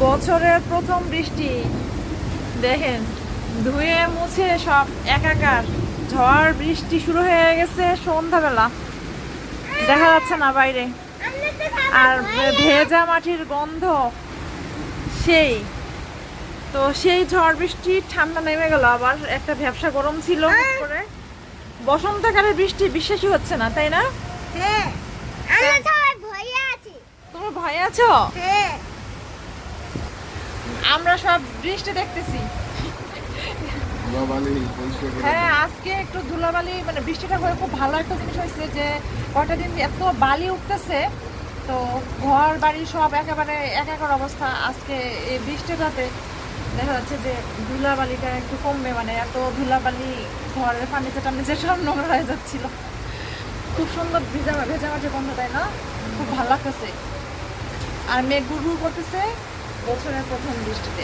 বছরের প্রথম বৃষ্টি দেখেন, ধুয়ে মুছে সব একাকার। ঝড় বৃষ্টি শুরু হয়ে গেছে সন্ধ্যাবেলা, দেখা যাচ্ছে না বাইরে। আর ভেজা মাটির গন্ধ সেই। তো সেই ঝড় বৃষ্টি, ঠান্ডা নেমে গেল, আবার একটা ভ্যাপসা গরম ছিল করে। বসন্তকালের বৃষ্টি বিশ্বাসই হচ্ছে না, তাই না? হ্যাঁ, আমরা সবাই ভয়ে আছি। তুমি ভয় আছো? হ্যাঁ, আমরা সব বৃষ্টি দেখতেছি। ধুলাবালি পরিষ্কার করে হ্যাঁ, আজকে একটু ধুলাবালি, মানে বৃষ্টিটা হয়ে খুব ভালো একটা জিনিস হয়েছে যে কয়টা দিন এত বালি উঠতেছে, তো ঘর বাড়ি সব একেবারে একাকার অবস্থা। আজকে এই বৃষ্টিটাতে দেখা যাচ্ছে যে ধুলাবালিটা একটু কমবে, মানে এত ধুলাবালি ঘরের ফার্নিচার টার্নিচার সব নোংরা হয়ে যাচ্ছিল। খুব সুন্দর ভেজা ভেজা মাঝে গন্ধ, তাই না? খুব ভালো লাগতেছে। আর মেঘ গুড় গুড় করতেছে বছরের প্রথম বৃষ্টিতে।